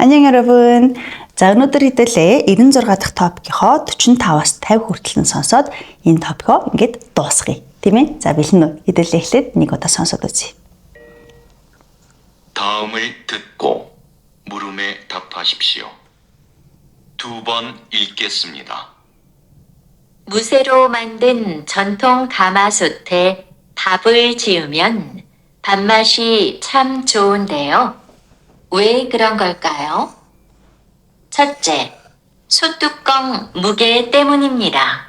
안녕 여러분. 자, өнөөдөр хэдэлээ 96 дахь топикийнхоо 45-аас 50 хүртэл нь сонсоод энэ топикоо ингээд дуусгая. Тийм ээ? За, бэлэн үү? хэдэлээ эхлээд нэг удаа сонсоод үзье. 다음을 듣고 물음에 답하십시오. 2번 읽겠습니다. 무쇠로 만든 전통 가마솥에 밥을 지으면 밥맛이 참 좋은데요. 왜 그런 걸까요? 첫째, 솥뚜껑 무게 때문입니다.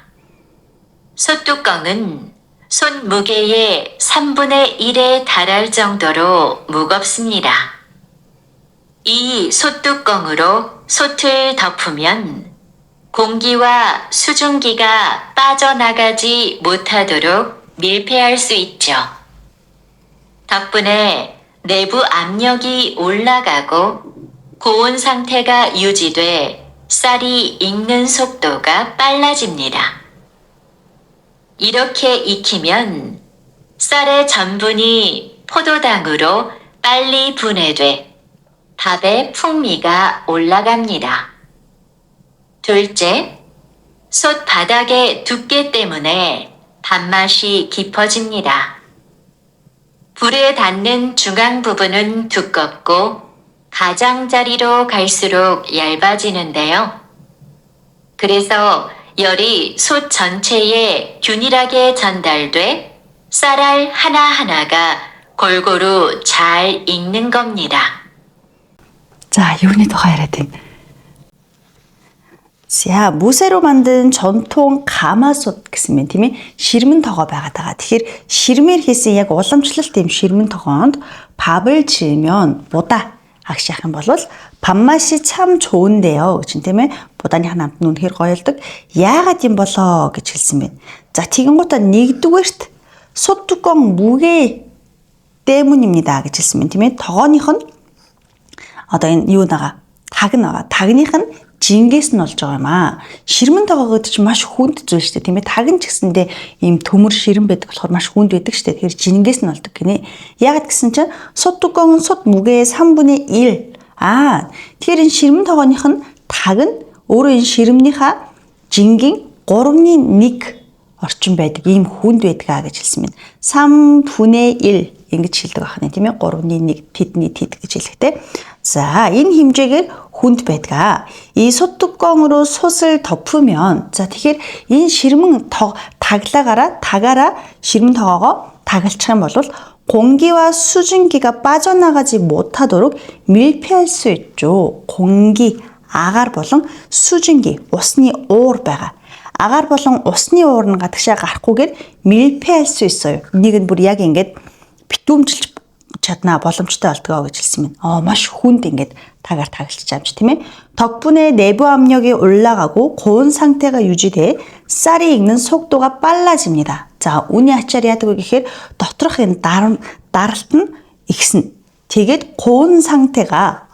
솥뚜껑은 솥 무게의 3분의 1에 달할 정도로 무겁습니다. 이 솥뚜껑으로 솥을 덮으면 공기와 수증기가 빠져나가지 못하도록 밀폐할 수 있죠. 덕분에 내부 압력이 올라가고 고온 상태가 유지돼 쌀이 익는 속도가 빨라집니다. 이렇게 익히면 쌀의 전분이 포도당으로 빨리 분해돼 밥의 풍미가 올라갑니다. 둘째, 솥 바닥의 두께 때문에 밥맛이 깊어집니다. 불에 닿는 중앙 부분은 두껍고 가장자리로 갈수록 얇아지는데요. 그래서 열이 솥 전체에 균일하게 전달돼 쌀알 하나하나가 골고루 잘 익는 겁니다. 자, юуны тухай яриад байна. За, 무쇠로 만든 전통 가마솥 гэсэн мэт тийм ээ. Ширмэн тогоо байгаад байгаа. Тэгэхээр ширмээр хийсэн яг уламжлалт юм ширмэн тогоонд 밥을 지으면 보다 агшаах юм бол 밥맛이 참 좋은데요 гэж тийм ээ. Будааны хамт нь үнэхээр гоёлдог. Яагаад юм болоо гэж хэлсэн байна. За, тэгэнгუутаа нэгдүгээрт 솥 뚜껑 무게 때문입니다 гэж хэлсэн байна тийм ээ. Тогооных нь одоо энэ юу нэгаа таг нэгаа. Тагных нь жингээс нь болж байгаа юм аа. Ширмэн тогоо гэдэг чинь маш хүнд зүйл шүү дээ тийм ээ. Таг нь ч гэсэндээ ийм төмөр ширмэн байдаг болохоор маш хүнд байдаг шүү дээ. Тэгэхээр жингээс нь болдог гинэ. Яагаад гэсэн чинь 솥 뚜껑은 솥 무게의 3분의 1. Тэгэхээр энэ ширмэн тогооных нь таг нь өөрөө энэ ширмнийхаа жингийн 3-ны 1 орчим байдаг. Ийм хүнд байдаг гэж хэлсэн байна. 3분의 1 ингэж хэлдэг байна тийм ээ. 3-ны 1 тэдний тэд гэж хэлэхтэй. 자, энэ хэмжээгээр хүнд байдаг. 이 솥뚜껑으로 솥을 덮으면 자, тэгэхээр энэ ширмэн тагаараа ширмэн тогоогоо тагалчих юм бол 공기와 수증기가 빠져나가지 못하도록 밀폐할 수 있죠. 공기, 아гаар болон 수증기, усны уур байгаа. 아гаар болон усны уур нь гадагшаа гарахгүйгээр 밀폐할 수 있어요. Энийг нь бүр яг ингэж битүүмжилж чадна боломжтой болдгоо гэж хэлсэн байна. маш хүнд ингээд тагаар тагалчих амж тийм ээ. 덕분에 내부 압력이 올라가고 고온 상태가 유지돼 쌀이 익는 속도가 빨라집니다. 자, үүний ачаар яадаг вэ гэхээр доторх энэ даралт нь ихсэн. Тэгээд 고온 상태가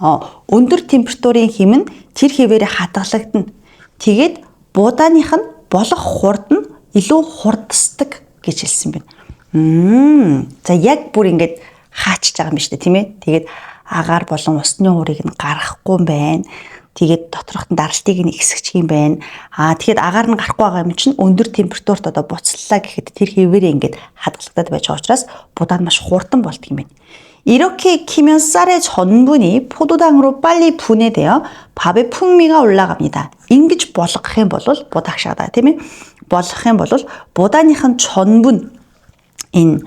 өндөр температурын хэм нь тэр хэвээрээ хадгалагдана. Тэгээд бууданых нь болох хурд нь илүү хурдсдаг гэж хэлсэн байна. За, яг бүр ингээд хаачж байгаа юм шүү дээ тийм ээ. Тэгээд агаар болон усны уурыг нь гаргахгүй юм байна. Тэгээд доторхт нь даралтыг нь ихсгэж юм байна. Тэгэхээр агаар нь гарахгүй байгаа юм чинь өндөр температурт одоо буцаллаа гэхэд тэр хэвээрээ ингээд хадгалагдаад байж байгаа учраас будаа маш хурдан болдго юм байна. 이렇게 익히면 쌀의 전분이 포도당으로 빨리 분해되어 밥의 풍미가 올라갑니다. ингэж болгох юм бол будаа агшаадаг тийм ээ. болгох юм бол будааных нь 전분 энэ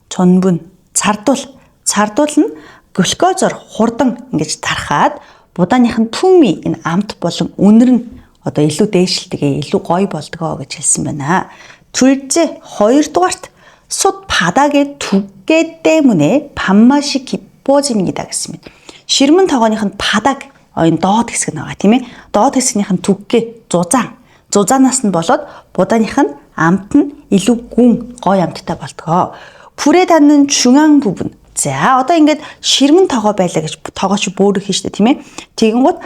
전분 цардуул нь глюкозоор хурдан ингэж тархаад будааных нь 풍미 энэ амт болон үнэр нь одоо илүү дээшилдэг, илүү гоё болдгоо гэж хэлсэн байна. 둘째, хоёрдугаарт 솥 바닥의 두께 때문에 밥맛이 깊어집니다 гэсэн мэт. Ширмэн тогооных нь 바닥 энэ доод хэсэг байгаа тийм ээ. Доод хэсгийнх нь 두께 зузаанаас нь болоод будааных нь амт нь илүү гүн гоё амттай болдгоо. 불에 닿는 중앙 부분. За, одоо ингээд ширмэн тогоо байлаа гэж тогооч бөөрөх юм шүү дээ тийм ээ. Тэгэнгүүт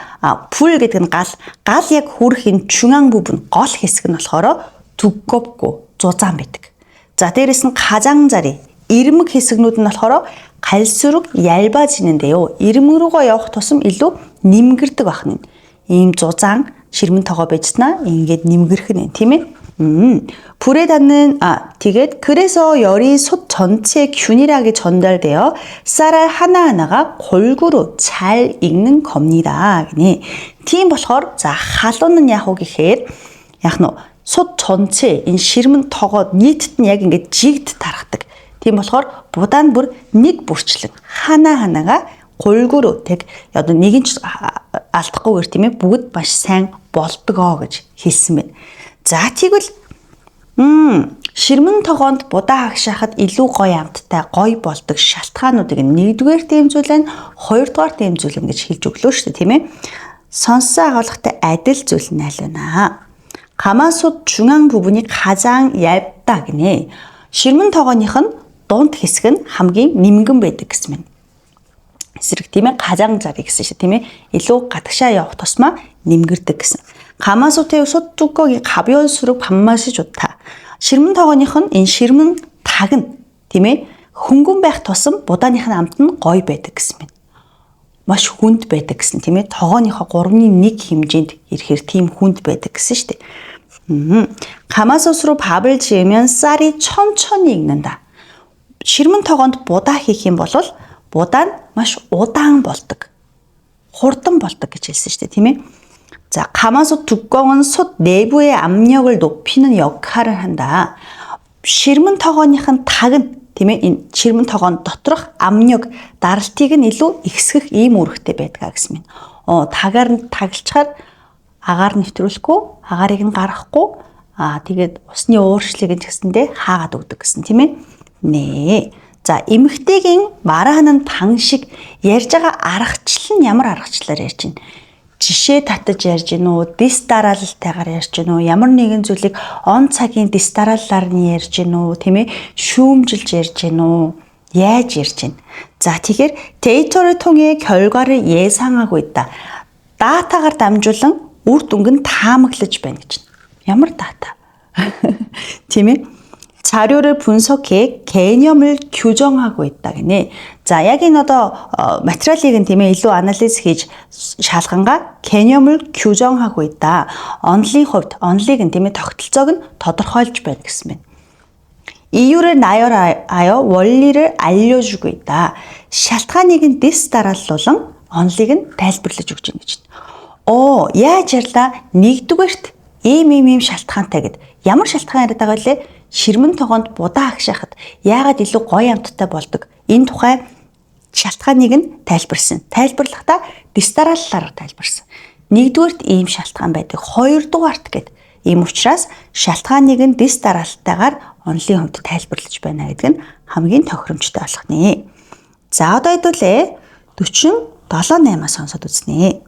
불 гэдэг нь гал яг хүрэх энэ 중앙 부분 гол хэсэг нь болохоор 두껍고 зузаан байдаг. За, дээрэс нь 가장자리 ирмэг хэсэгнүүд нь болохоор 갈수록 얇아지는데요. 이름으로가 явах тусам илүү нэмгэрдэг байх нь. Ийм зузаан ширмэн тогоо байжснаа ингээд нэмгэрх нь тийм ээ. 불에 닿는 тэгээд 그래서 열이 솥 전체에 균일하게 전달되어 쌀알 하나하나가 골고루 잘 익는 겁니다. гинэ. Тийм болохоор за халуун нь яг уу гэхээр яг нь 솥 전체 энэ ширмэн тогоо нийтэд нь яг ингээд жигд тархдаг. Тийм болохоор будаа нь бүр нэг бүрчлэн 하나하나가 골고루 тэг одоо нэг нь алдахгүйгээр тийм ээ бүгд маш сайн болдгоо гэж хэлсэн байна. За тэгвэл ширмэн тогоонд будаа хагшаахад илүү гоё амттай гоё болдог шалтгаануудыг нэгдүгээр дэмжүүлэн хоёрдугаар дэмжүүлэн гэж хэлж өглөө шүү дээ тийм ээ. Сонссон агуулгатай адил зүйл нь аль вэ? 가마솥 중앙 부분이 가장 얇다 гинэ. ширмэн тогооных нь дунд хэсэг нь хамгийн нимгэн байдаг гэсэн мэт. эсрэг тийм ээ 가장자리 гэсэн шүү тийм ээ. илүү гадагшаа явах тусмаа нэмгэрдэг гэсэн. 가마솥의 솥 뚜껑이 가벼울수록 밥맛이 좋다. ширмэн тогооных нь энэ ширмэн таг нь тийм ээ хөнгөн байх тусам будааных нь амт нь гоё байдаг гэсэн мэт. Маш хүнд байдаг гэсэн тийм ээ. тогооныхоо 3-1 хэмжээнд ирэхээр тийм хүнд байдаг гэсэн шүү дээ. 가마솥으로 밥을 지으면 쌀이 천천히 익는다. ширмэн тогоонд будаа хийх юм бол будаа нь маш удаан болдог. хурдан болдог гэж хэлсэн шүү дээ тийм ээ. 자, 가마솥 뚜껑은 솥 내부의 압력을 높이는 역할을 한다. ширмэн тогооныхын таг нь тийм ээ энэ ширмэн тогоон доторх 압력 даралтыг нь илүү ихсгэх ийм үүрэгтэй байдаг гэсэн мэт. Тагаар нь таглчаар агаар нэвтрүүлэхгүй, агаарыг нь гаргахгүй, тэгээд усны ууршлыг нь гэсэндээ хаагаад өгдөг гэсэн тийм ээ. Нэ. За, эмэгтэйгийн 말하는 방식 ярьж байгаа аргачлал нь ямар аргачлалаар ярьж байна? жишээ татаж ярьж гин үү, дис дараалтайгаар ярьж гин үү, ямар нэгэн зүйлийг он цагийн дис дарааллаар нь ярьж гин үү, тийм ээ, шүүмжилж ярьж гин үү, яаж ярьж гин. За тэгэхээр 데이터를 통해 결과를 예상하고 있다. датагаар дамжуулан үр дүнг нь таамаглаж байна гэж. ямар дата? тийм ээ. 자료를 분석해 개념을 규정하고 있다 гинэ. За яг энэ одоо материалыг нь тийм ээ илүү анализ хийж шалгангаа 개념을 규정하고 있다. онлын хувьд онлыг нь тийм ээ тогтолцоог нь тодорхойлж байна гэсэн байна. 이유를 나열하여 원리를 알려주고 있다. шалтгааныг нь дэс дарааллуулан онлыг нь тайлбарлаж өгч байна гэж. яаж ярьлаа? нэгдүгээрт ийм шалтгаантай гэд. ямар шалтгаан яриад байгаа вэ? ширмэн тогоонд будаа хагшаахад яагаад илүү гоё амттай болдог? Энэ тухай шалтгааныг нь тайлбарсан. Тайлбарлахдаа дис дарааллаар тайлбарсан. нэгдүгээрт ийм шалтгаан байдаг. хоёрдугаарт гэд. Ийм учраас шалтгааныг нь дис дараалтайгаар онлын хувьд тайлбарлаж байна гэдэг нь хамгийн тохиромжтой болох нэ. За одоо хэдүүлээ 47-8-аас сонсоод үзнэ.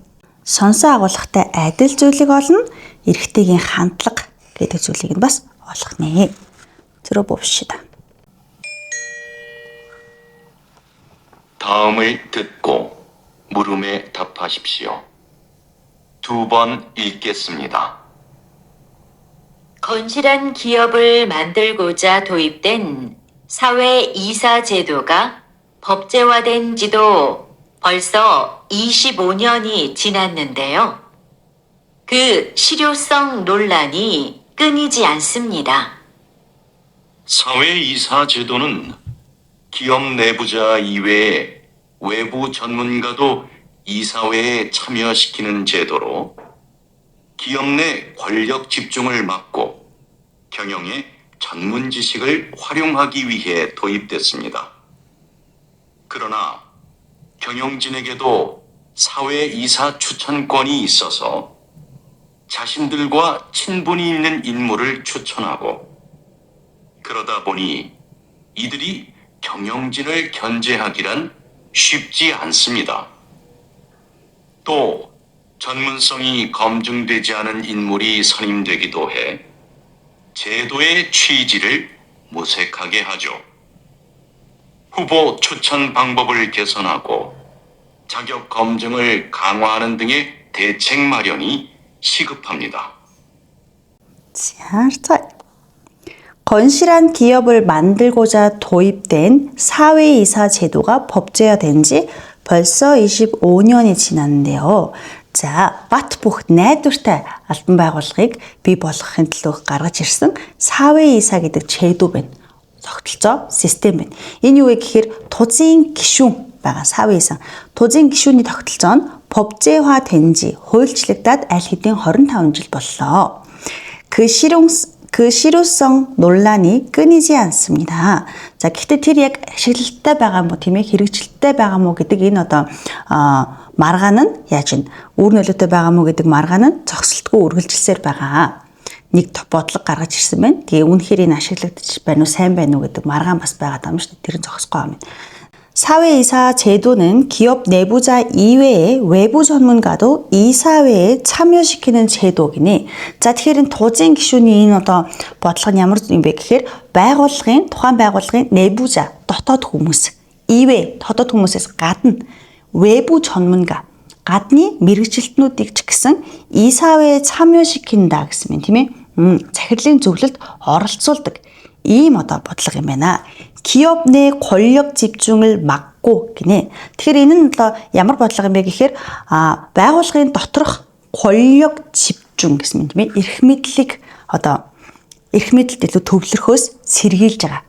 Сонсон агуулгатай адил зүйлийг олно, эрэгтэйгийн хандлага гэдэг зүйлийг нь бас олох нэ. 들어봅시다. 다음을 듣고 물음에 답하십시오. 2번 읽겠습니다. 건실한 기업을 만들고자 도입된 사회이사 제도가 법제화된 지도 벌써 25년이 지났는데요. 그 실효성 논란이 끊이지 않습니다. 사회이사 제도는 기업 내부자 이외에 외부 전문가도 이사회에 참여시키는 제도로 기업 내 권력 집중을 막고 경영의 전문 지식을 활용하기 위해 도입됐습니다. 그러나 경영진에게도 사회이사 추천권이 있어서 자신들과 친분이 있는 인물을 추천하고 그러다 보니 이들이 경영진을 견제하기란 쉽지 않습니다. 또 전문성이 검증되지 않은 인물이 선임되기도 해 제도의 취지를 모색하게 하죠. 후보 추천 방법을 개선하고 자격 검증을 강화하는 등의 대책 마련이 시급합니다. 자, 건실한 기업을 만들고자 도입된 사회이사 제도가 법제화된 지 벌써 25년이 지났는데요. За, бат бөх найдвартай албан байгууллагыг бий болгохын төлөө гаргаж ирсэн 사회이사 гэдэг 제도 байна. Тогтолцоо систем байна. Энэ юу вэ гэхээр тузын гишүүн байгаа 사회이사. тузын гишүүний тогтолцоо нь 법제화된 지 хуульчлагдаад аль хэдийн 25 жил боллоо. 그 실효성 논란이 끊이지 않습니다. 자, гэхдээ тэр яг ашиглалттай байгаа мó тийм ээ хэрэгжилттэй байгаа мó гэдэг энэ одоо маргаан нь яаж вэ? Үр нөлөөтэй байгаа мó гэдэг маргаан нь зогсолтгүй үргэлжилсээр байгаа. Нэг бодлого гаргаж ирсэн байна. Тэгээ үнэхээр энэ ашиглагдаж байна уу, сайн байна уу гэдэг маргаан бас байгаа юм шүү дээ. Тэр нь зогсохгүй юм. 사회이사 제도는 기업 내부자 이외의 외부 전문가도 이사회에 참여시키는 제도이니 за тэгэхээр тузын гишүүний энэ одоо бодлого нь ямар юм бэ гэхээр тухайн байгууллагын 내부자 дотоод хүмүүс 이외 дотоод хүмүүсээс гадна 외부 전문가 гадны мэрэгжилтнүүдийг ч гэсэн 이사회에 참여시킨다 гэсэн юм тийм ээ захирлын зөвлөлд оролцуулдаг ийм одоо бодлого юм байна. 기업 내 권력 집중을 막고 гинэ. Тэгэхээр энэ нь одоо ямар бодлого юм бэ гэхээр байгууллагын доторх 권력 집중 гэсэн юм тийм ээ. Эрх мэдлэлд илүү төвлөрөхөөс сэргийлж байгаа.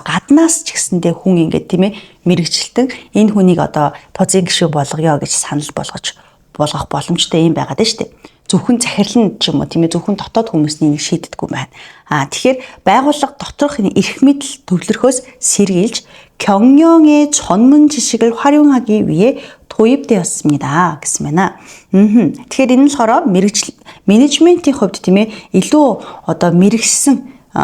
Гаднаас ч гэсэндээ хүн ингээд тийм ээ мэрэгчлэн энэ хүнийг одоо тузын гишүүн болгоё гэж санал болгох боломжтой юм байгаад шүү дээ. Зөвхөн захирал нь ч юм уу тийм ээ зөвхөн дотоод хүмүүсний нэг шийддэггүй байна. Тэгэхээр байгууллага доторх эрх мэдэл төвлөрөхөөс сэргийлж 경영의 전문 지식을 활용하기 위해 도입되었습니다 гэсэн байна. Тэгэхээр энэ нь болохоор менежментийн хувьд тийм ээ илүү одоо мэрэгсэн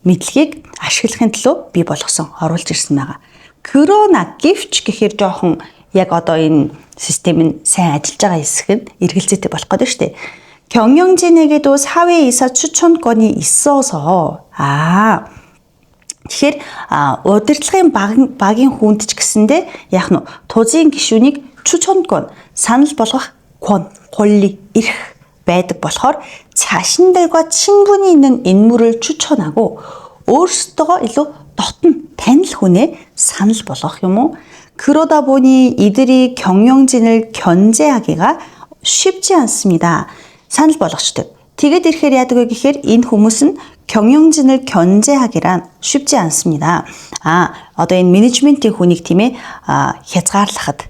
мэдлэгийг ашиглахын төлөө бий болгосон, оруулж ирсэн байгаа. 그러나 гэвч гэхээр жоохон яг одоо энэ систем нь сайн ажиллаж байгаа хэсэг нь эргэлзээтэй болох гэдэг шүү дээ. 경영진에게도 사회이사 추천권이 있어서 тэгэхээр удирдлагын багийн хүнд ч гэсэндээ яг нь тузын гишүүнийг 추천권 санал болгох 권리 эрх байдаг болохоор 자신들과 친분이 있는 인물을 추천하고 өөрсдөө илүү дотн танил хүнээ санал болгох юм уу? 그러다 보니 이들이 경영진을 견제하기가 쉽지 않습니다. санал болгочдөг. Тэгээд ирэхээр яадаг вэ гэхээр энэ хүмүүс нь 경영진을 견제하기란 쉽지 않습니다. одоо энэ менежментийн хүнийг тийм ээ хязгаарлахад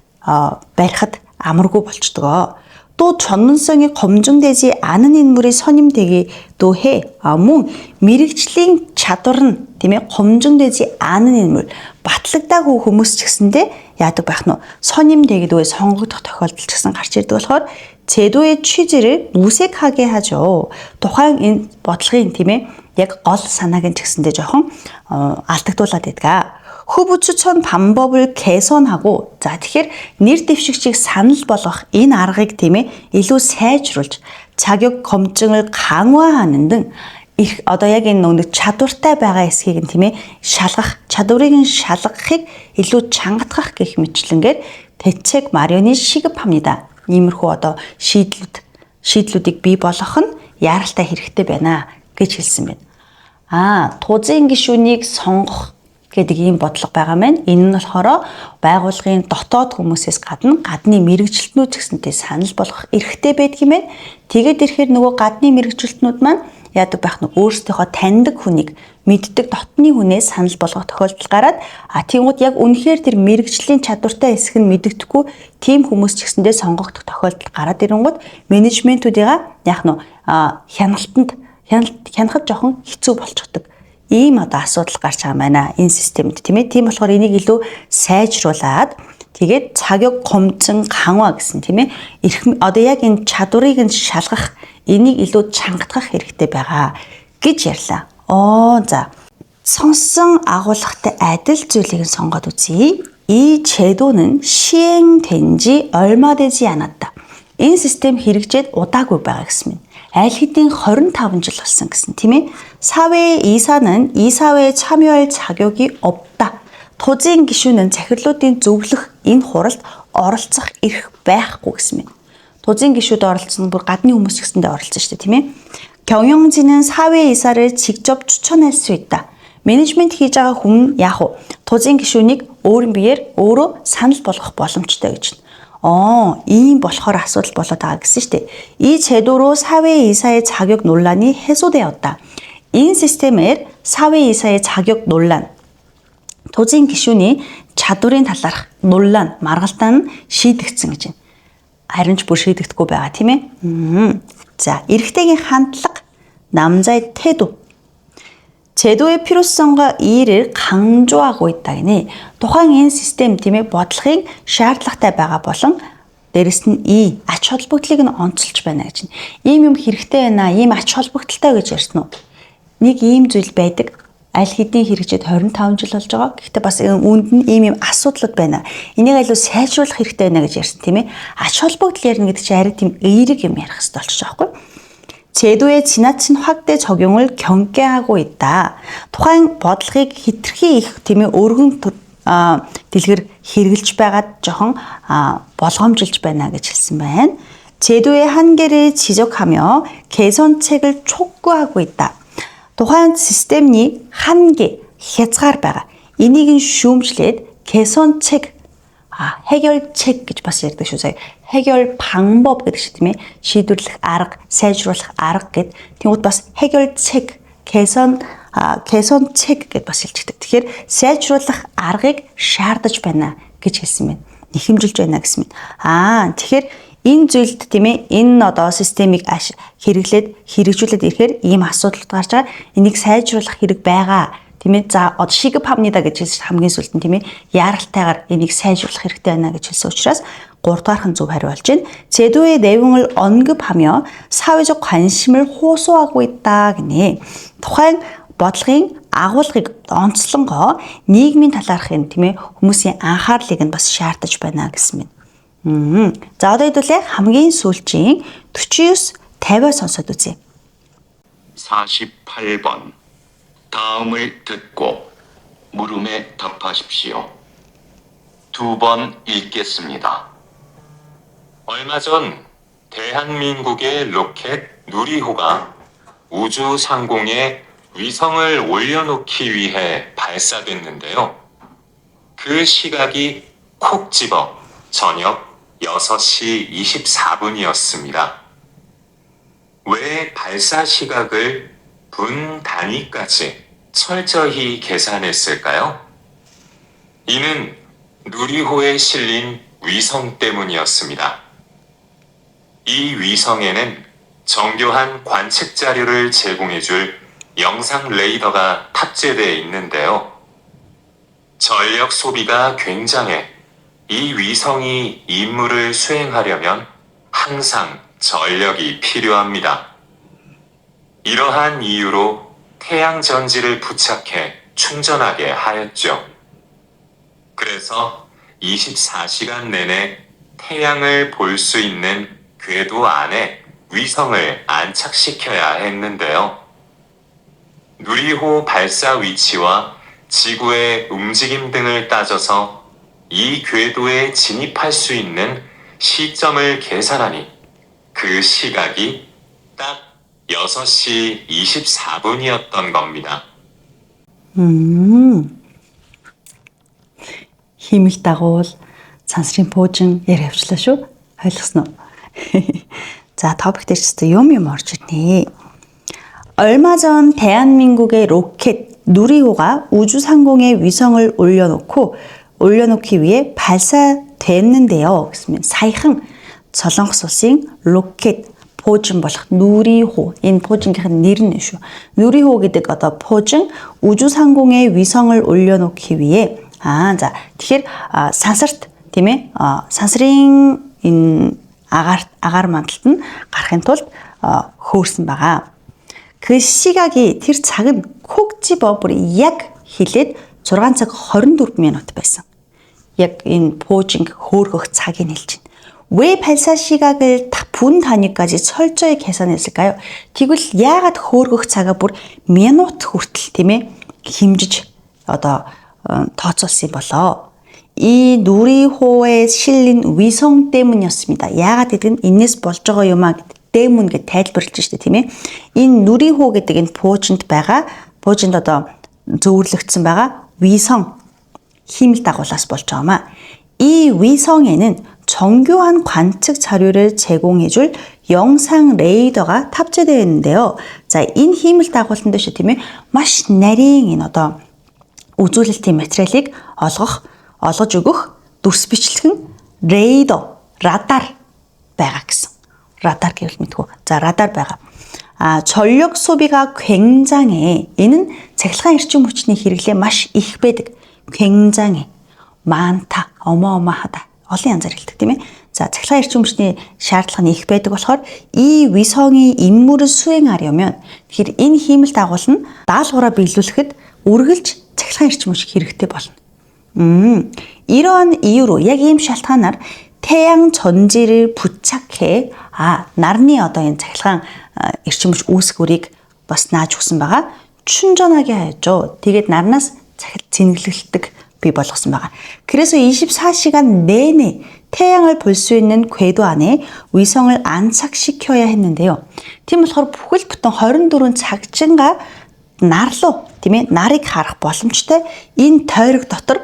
барихад амаргүй болчдөг. 또 전문성이 검증되지 않은 인물이 선임되기도 해. мөн мэрэгжлийн чадвар нь тийм ээ 검증되지 않은 인물 батлагдаагүй хүмүүс ч гэсэндээ яадаг байх нь 선임되기도 해 сонгогдох тохиолдол ч гэсэн гарч ирдэг болохоор 제도의 취지를 무색하게 하죠. тухайн энэ бодлогын тийм ээ яг гол санааг нь ч гэсэндээ жоохон алдагдуулаад байдаг. 후보 추천 방법을 개선하고 за тэгэхээр нэр дэвшигчийг санал болгох энэ аргыг тийм ээ илүү сайжруулж 자격 검증을 강화하는 등 одоо яг энэ нэг чадвартай байгаа эсхийг нь тийм ээ чадварыг нь шалгахыг илүү чангатгах гэх мэтлэнгээр 대책 마련이 시급합니다. иймэрхүү одоо шийдлүүдийг бий болгох нь яаралтай хэрэгтэй байна гэж хэлсэн байна. Тузын гишүүнийг сонгох гэдэг ийм бодлого байгаа маань энэ нь болохоор байгууллагын дотоод хүмүүсээс гадны мэрэгжилтнүүд гэсэнтэй санал болгох эрхтэй байдаг юм байна. Тэгээд ирэхээр нөгөө гадны мэрэгжилтнүүд маань яадаг байх нь өөрсдийнхөө таньдаг хүнийг мэддэг дотны хүнээс санал болгох тохиолдол гараад тиймүүд яг үнэхээр тэр мэрэгжлийн чадвартай хэсэг нь мэддэггүй тийм хүмүүс ч гэсэндээ сонгогдох тохиолдол гараад ирэнгүүт менежментүүдийг яг нь хянахад жоохон хэцүү болчихдог. Ийм одоо асуудал гарч байгаа байна энэ системд тийм ээ. Тийм болохоор энийг илүү сайжруулад тэгээд 자격 검증 강화 гэсэн тийм ээ. Одоо яг энэ чадварыг нь шалгах энийг илүү чангатгах хэрэгтэй байгаа гэж ярьлаа. За. сонссон агуулгатай адил зүйлийг сонгоод үзье. 이 제도는 시행된 지 얼마 되지 않았다. Энэ систем хэрэгжээд удаагүй байгаа гэсэн юм. аль хэдийн 25 жил болсон гэсэн тийм ээ. 사회이사는 이사회에 참여할 자격이 없다. тузын гишүүн нь захирлуудын зөвлөх энэ хуралд оролцох эрх байхгүй гэсэн юм. тузын гишүүд оролцсон бүр гадны хүмүүс ч гэсэндээ оролцсон шүү дээ тийм ээ. 경영진은 사회이사를 직접 추천할 수 있다. 매니지먼트 хийж байгаа хүн яах вэ? Тузын гишүүнийг өөрийн биеэр өөрөө санал болгох боломжтой гэж байна. ийм болохоор асуудал болоод байгаа гэсэн шүү дээ. 이 제도로 사회이사의 자격 논란이 해소되었다. 이 시스템ээр 사회이사의 자격 논란, тузын гишүүний чадварын талаарх 논란, маргалдаа нь шийдэгдсэн гэж байна. Харин ч бүр шийдэгдэхгүй байгаа тийм ээ. 자, эрэгтэйгийн хандлага, 남자의 태도. 제도의 필요성과 이의를 강조하고 있다 гинэ. Тухайн энэ систем тийм ээ бодлогын шаардлагатай байгаа болон дээрэс нь ий ач холбогдлыг нь онцолж байна гэж. Ийм юм хэрэгтэй байна, ийм ач холбогдолтой гэж ярьсан уу? Нэг ийм зүйл байдаг. Аль хэдийн хэрэгжээд 25 жил болж байгаа. Гэхдээ бас үүнд нь ийм асуудлууд байна. Энийг айлуу сайжруулах хэрэгтэй байна гэж ярьсан тийм ээ. Ач холбогдол ярина гэдэг чинь арай тийм эерэг юм ярих хэрэгтэй болчих жоохгүй. 제도의 지나친 확대 적용을 경계하고 있다. тухайн бодлогыг хэтэрхий их тийм ээ өргөн дэлгэр хэрэгжилж байгаад жоохон болгоомжилж байна гэж хэлсэн байна. 제도의 한계를 지적하며 개선책을 촉구하고 있다. тухайн системний 한계, хязгаар байгаа. Энийг нь шүүмжлээд 개선책, 해결책 гэж бас ярьдаг шүү сая. 해결 방법 гэдэг шиг тийм ээ. шийдвэрлэх арга, сайжруулах арга гэд. Тэгвэл бас 해결책, 개선책 гэд бас хэлчихдэг. Тэгэхээр сайжруулах аргыг шаардаж байна гэж хэлсэн байна. Нэхэмжилж байна гэсэн мэт. Тэгэхээр энэ зүйлд тийм ээ энэ одоо системийг хэрэгжүүлээд ирэхээр ийм асуудал гарч байгаа. Энийг сайжруулах хэрэг байгаа. Тийм ээ. За одоо 시급합니다 гэж хэлсэн хамгийн сүүлд нь тийм ээ яаралтайгаар энийг сайжруулах хэрэгтэй байна гэж хэлсэн учраас 3 дахь нь зөв хариу болж байна. 제도의 내용을 언급하며 사회적 관심을 호소하고 있다 гинэ. тухайн бодлогын агуулгыг онцлонгоо нийгмийн талаарх юм тийм ээ хүмүүсийн анхаарлыг нь бас шаардаж байна гэсэн мэт. За одоо хэдүүлээ хамгийн сүүлчийн 49-50-аа сонсоод үзье. 48번. 다음을 듣고 물음에 답하십시오. 2번 읽겠습니다. 얼마 전 대한민국의 로켓 누리호가 우주 상공에 위성을 올려놓기 위해 발사됐는데요. 그 시각이 콕 집어 저녁 6시 24분이었습니다. 왜 발사 시각을 분 단위까지 철저히 계산했을까요? 이는 누리호에 실린 위성 때문이었습니다. 이 위성에는 정교한 관측 자료를 제공해줄 영상 레이더가 탑재되어 있는데요. 전력 소비가 굉장해 이 위성이 임무를 수행하려면 항상 전력이 필요합니다. 이러한 이유로 태양 전지를 부착해 충전하게 하였죠. 그래서 24시간 내내 태양을 볼 수 있는 궤도 안에 위성을 안착시켜야 했는데요. 누리호 발사 위치와 지구의 움직임 등을 따져서 이 궤도에 진입할 수 있는 시점을 계산하니 그 시각이 딱 6시 24분이었던 겁니다. Химик дагуул сансрын пуужин яриа авчлаа шүү. Ойлгосноо? 자, топик дээр ч юм орж ирнэ. 얼마 전 대한민국의 로켓 누리호가 우주상공에 위성을 올려놓기 위해 발사됐는데요. саяхан Солонгос улсын 로켓 пуужин болох 누리호 энэ пуужингийнх нь нэр нь шүү. 누리호 гэдэг одоо пуужин 우주상공에 위성을 올려놓기 위해 за тэгэхээр сансарт тийм ээ сансрын энэ агаар мандалд нь гарахын тулд хөөрсөн байгаа. 그 시각이 тэр цаг нь 콕 집어 бүр яг хилээд 6 цаг 24 минут байсан. Яг энэ пуужинг хөөргөх цагийг хэлж байна. 왜 발사 시각을 분 단위까지 철저히 계산했을까요? тэгвэл яагаад хөөргөх цагаа бүр минут хүртэл тийм ээ хэмжиж одоо тооцоолсон болоо. 이 누리호에 실린 위성 때문이었습니다. яагаад гэдэг нь энэс болж байгаа юм а дэмон гэж тайлбарлаж штэ тийм ээ. Энэ нүрийн хүү гэдэг энэ пуужинд одоо зөвөрлөгдсөн байгаа 위성 힘을 дагуулаас болж байгаамаа. 이 위성에는 정교한 관측 자료를 제공해줄 영상 레이더가 탑재되어 있는데요. 자, энэ 힘을 дагуулсан дэше тийм ээ. маш нарийн энэ одоо үзүүлэлтийн материалыг олгож өгөх дүрс бичлэгэн радар байгаа гэсэн. 라달 гэвэл мэдгүй. За, 라달 байгаа. 전력 소비가 굉장해. 이는 цахилгаан эрчим хүчний хэрэглээ маш их байдаг. 굉장해. 많다. 어마어마하다. олон янзаар хэлдэг тийм ээ. За, цахилгаан эрчим хүчний шаардлага нь их байдаг болохоор 이 위성이 임무를 수행하려면 тэгэхээр энэ хиймэл дагуул нь даалгавраа биелүүлэхэд үргэлж цахилгаан эрчим хүч хэрэгтэй болно. 이러한 이유로 яг ийм шалтгаанаар 태양 전지를 부착해 нарны одоо энэ цахилгаан эрчим хүч үүсгүүрийг бас нааж өгсөн байгаа. 충전하게 하였죠. тэгээд нарнаас цэнгэлгэлдэг бий болгосон байгаа. 그래서 24시간 내내 태양을 볼 수 있는 궤도 안에 위성을 안착시켜야 했는데요. тийм болохоор бүхэл бүтэн 24 цагчингаа нар руу тийм ээ нарыг харах боломжтой энэ тойрог дотор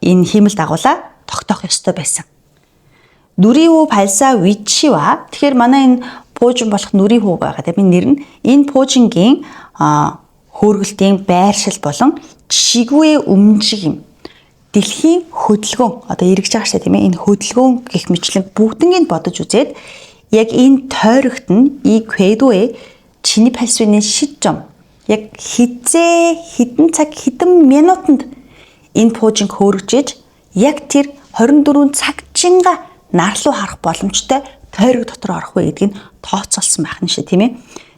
энэ хиймэл дагуулаа тогтоох ёстой байсан. 누리호 발사 위치와 тэгэхээр манай энэ пуужин болох 누리호 байгаа. Тэгээд нэр нь энэ пуужингийн хөөргөлтийн байршил болон 지구의 움직임 дэлхийн хөдөлгөөн одоо эргэж байгаа шүү дээ тийм ээ. Энэ хөдөлгөөн гэх мэтлэн бүгднийг бодож үзээд яг энэ тойрогт нь 이 궤도에 진입할 수 있는 시점 яг хэдэн цаг хэдэн минутанд энэ пуужинг хөөргөж иж яг тэр 24 цагчингаа нар руу харах боломжтой тойрог дотор орох вэ гэдгийг тооцоолсон байх нь шүү тийм ээ.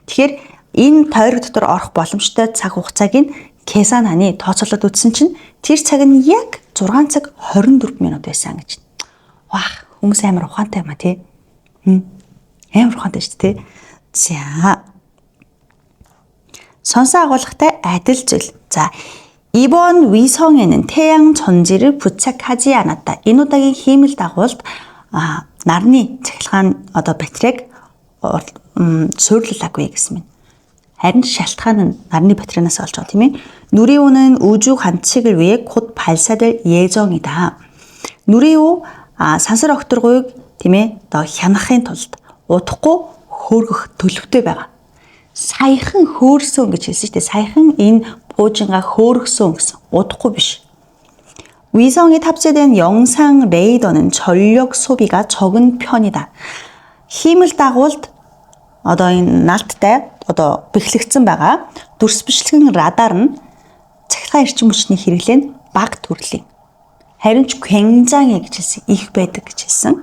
Тэгэхээр энэ тойрог дотор орох боломжтой цаг хугацааг нь 계산하니 тооцоолоод үзсэн чинь тэр цаг нь яг 6 цаг 24 минут байсан гэж. Вах, хүмүүс амар ухаантай юм а тий. Амар ухаантай шүү дээ. За. 선사 агуулгатай адил зүйл. За. 이번 위성에는 태양 전지를 부착하지 않았다. Энэ удаагийн хиймэл дагуулд нарны цахилгаан одоо батарейг суйрлуулаагүй гэсэн мэт. харин шалтгаан нь нарны батарейнаас олж байгаа тийм ээ. 누리호는 우주 관측을 위해 곧 발사될 예정이다. 누리호 сансар окторгуйг тийм ээ одоо хянахын тулд удахгүй хөөргөх төлөвтэй байгаа. Саяхан хөөрсөн гэж хэлсэн шүү дээ. Саяхан энэ пуужинга хөөргсөн гэсэн. удахгүй биш. 위성에 탑재된 영상 레이더는 전력 소비가 적은 편이다. 힘을 дагуулд одоо энэ наалттай одоо бэхлэгдсэн байгаа дүрс бичлэгэн радар нь цахилгаан эрчим хүчний хэрэглээ нь бага төрлийн. харин ч 굉장히 гэж хэлсэн. их байдаг гэж хэлсэн.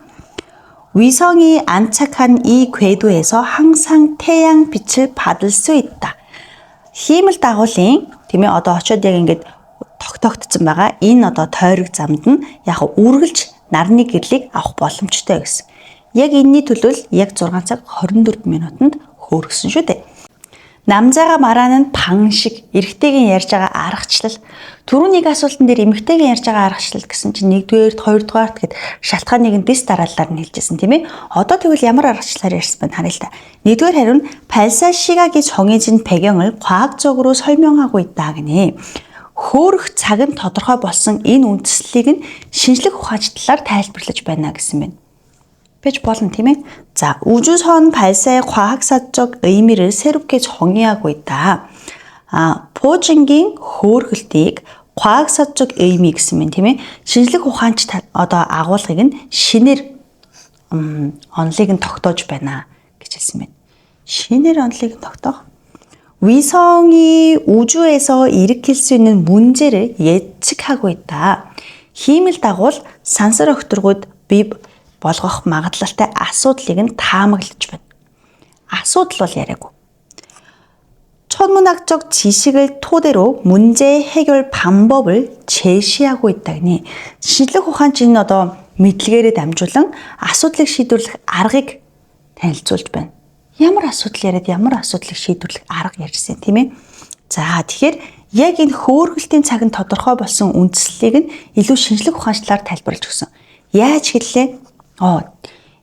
위성이 안착한 이 궤도에서 항상 태양 빛을 받을 수 있다. 힘을 дагуулын тийм ээ одоо очиод яг ингээд тогтоогдсон байгаа энэ одоо тойрог замд нь яг үргэлж нарны гэрлийг авах боломжтой гэсэн. Яг энэний төлөөл яг 6 цаг 24 минутанд хөөргсөн шүү дээ. 남자가 말하는 방식, эрэгтэйгийн ярьж байгаа аргачлал. Түрүүний асуултан дээр эмэгтэйгийн ярьж байгаа аргачлал гэсэн чинь 1-р, 2-р гэд шалтгааныг нь дэс дараалалаар нь хэлжсэн тийм ээ. Одоо тэгвэл ямар аргачлалаар ярьсан бэ харъя л да. 1-р хариу нь 발사 시각이 정해진 배경을 과학적으로 설명하고 있다 гинэ. хөөрөх цаг нь тодорхой болсон энэ үндслийг нь шинжлэх ухаанчлалаар тайлбарлаж байна гэсэн байна. Пэж болно тийм ээ. 자, 우주선 발사의 과학사적 의미를 새롭게 정의하고 있다. 포징긴 хөөргөлтийг 과학사적 의미 гэсэн мэт тийм ээ. шинжлэх ухаанч одоо агуулгыг нь шинээр онолыг нь тогтоож байна гэж хэлсэн байна. шинээр онолыг нь тогтоох. 위성이 우주에서 일으킬 수 있는 문제를 예측하고 있다. 힘을 дагуул сансар окторгууд бий болгох магадлалтай асуудлыг нь таамаглаж байна. асуудал бол яриагүй. 천문학적 지식을 토대로 문제 해결 방법을 제시하고 있다니 шинжлэх ухаанчийн одоо мэдлэгээрээ дамжуулан асуудлыг шийдвэрлэх аргыг танилцуулж байна. Ямар асуудал яриад ямар асуудлыг шийдвэрлэх арга ярьсан тийм ээ. За тэгэхээр яг энэ хөөргөлтийн цаг нь тодорхой болсон үндслийг нь илүү шинжлэх ухаанчлалаар тайлбарлаж өгсөн. Яаж хэллээ?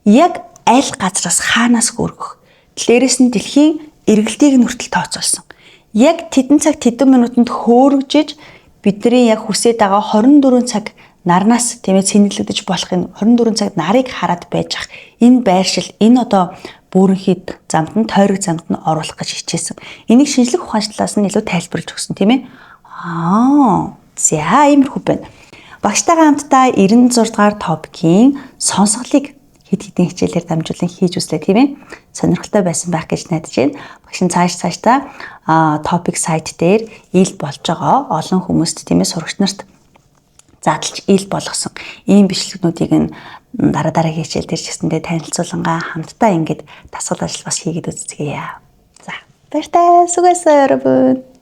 Яг аль газраас хаанаас хөргөх. Дээрээс нь дэлхийн эргэлтийг нь хүртэл тооцоолсон. Яг тэдэн цаг тэдэн минутанд хөөргөжиж бидний яг хүсэж байгаа 24 цаг нарнаас тийм ээ цэнэглэгдэж болох энэ 24 цаг нарыг хараад байж ах энэ байршил энэ одоо бүрэнхийд замд нь тойрог замд нь оруулах гэж хичээсэн. Энийг шинжлэх ухааны талаас нь илүү тайлбарлаж өгсөн тийм ээ. За иймэрхүү байна. Багштайгаа хамтдаа 96 дугаар топикийн сонсголыг хэд хэдэн хичээлээр дамжуулан хийж үзлээ тийм ээ. Сонирхолтой байсан байх гэж найдаж байна. Багш нь цаашдаа топик сайт дээр ил болж байгаа олон хүмүүст тийм ээ сурагч нарт задлж ил болгосон ийм бичлэгнүүдийг нь дараагийн хичээл дээр ч гэсэндээ танилцуулангаа хамтдаа ингэж дасгал ажил бас хийгээд үзье. За баяртай. Сугасаа 여러분.